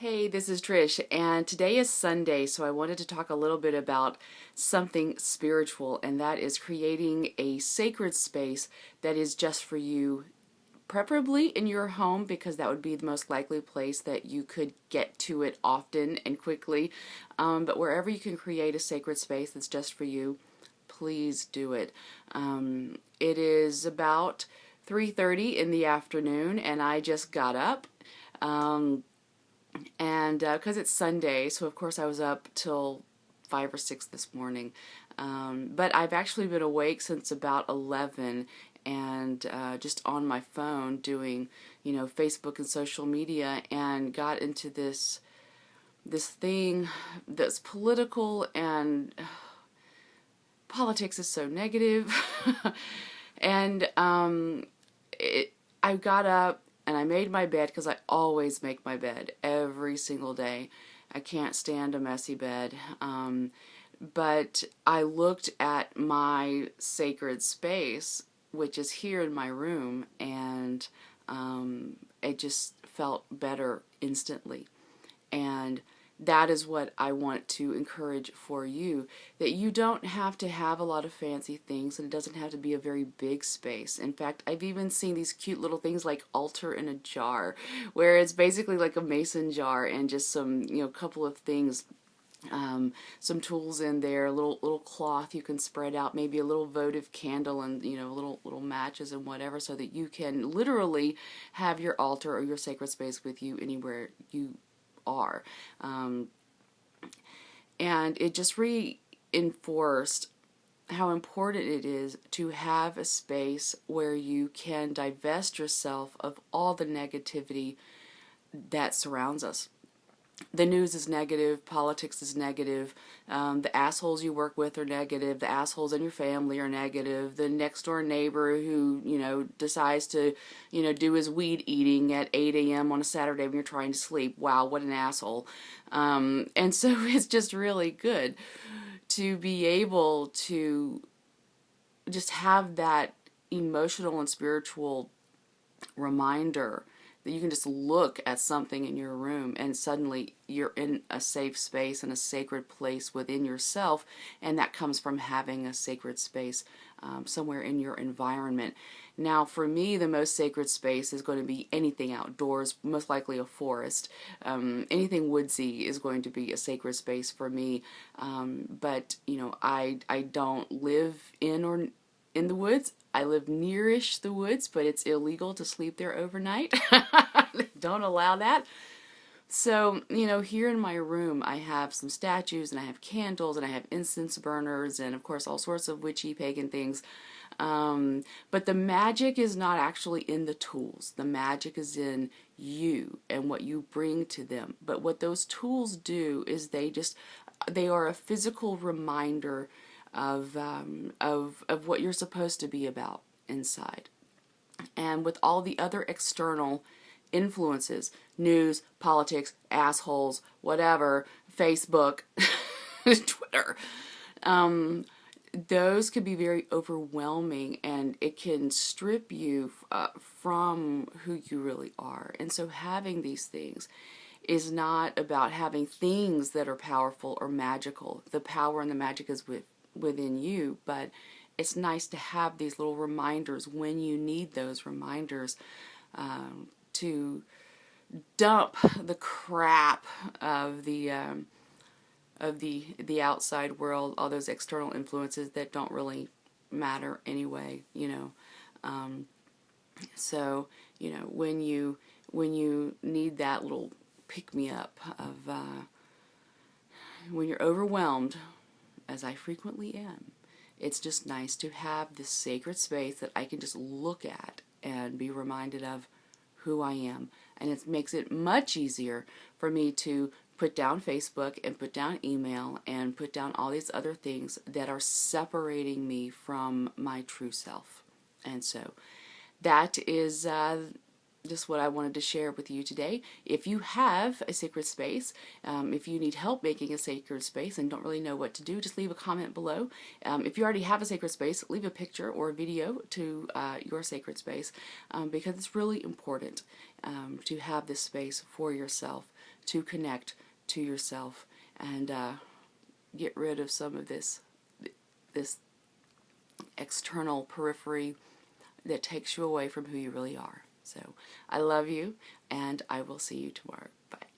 Hey, this is Trish, and today is Sunday, so I wanted to talk a little bit about something spiritual, and that is creating a sacred space that is just for you, preferably in your home, because that would be the most likely place that you could get to it often and quickly. But wherever you can create a sacred space that's just for you, please do it. It is about 3:30 in the afternoon, and I just got up. And because it's Sunday, so of course I was up till 5 or 6 this morning. But I've actually been awake since about 11, and just on my phone doing, Facebook and social media, and got into this thing that's political, and politics is so negative. And I got up and I made my bed, because I always make my bed every single day. I can't stand a messy bed. But I looked at my sacred space, which is here in my room, and it just felt better instantly. And that is what I want to encourage for you, that you don't have to have a lot of fancy things, and it doesn't have to be a very big space. In fact, I've even seen these cute little things like altar in a jar, where it's basically like a mason jar and just some, couple of things, some tools in there, a little cloth you can spread out, maybe a little votive candle, and little matches and whatever, so that you can literally have your altar or your sacred space with you anywhere you are. And it just reinforced how important it is to have a space where you can divest yourself of all the negativity that surrounds us. The news is negative, politics is negative, the assholes you work with are negative, the assholes in your family are negative, the next door neighbor who, decides to, do his weed eating at 8 a.m. on a Saturday when you're trying to sleep. Wow, what an asshole. And so it's just really good to be able to just have that emotional and spiritual reminder that you can just look at something in your room and suddenly you're in a safe space and a sacred place within yourself, and that comes from having a sacred space somewhere in your environment. Now, for me, the most sacred space is going to be anything outdoors, most likely a forest. Anything woodsy is going to be a sacred space for me. But I don't live in the woods. I live nearish the woods, but it's illegal to sleep there overnight. Don't allow that. So, here in my room, I have some statues, and I have candles, and I have incense burners, and of course all sorts of witchy pagan things. But the magic is not actually in the tools. The magic is in you and what you bring to them. But what those tools do is they are a physical reminder of what you're supposed to be about inside. And with all the other external influences, news, politics, assholes, whatever, Facebook, Twitter, those can be very overwhelming, and it can strip you from who you really are. And so having these things is not about having things that are powerful or magical. The power and the magic is within you, but it's nice to have these little reminders when you need those reminders, to dump the crap of the outside world, all those external influences that don't really matter anyway. So when you need that little pick me up of when you're overwhelmed, as I frequently am, it's just nice to have this sacred space that I can just look at and be reminded of who I am. And it makes it much easier for me to put down Facebook and put down email and put down all these other things that are separating me from my true self. And so that is just what I wanted to share with you today. If you have a sacred space, if you need help making a sacred space and don't really know what to do, just leave a comment below. If you already have a sacred space, leave a picture or a video to your sacred space, because it's really important to have this space for yourself, to connect to yourself, and get rid of some of this external periphery that takes you away from who you really are. So I love you, and I will see you tomorrow. Bye.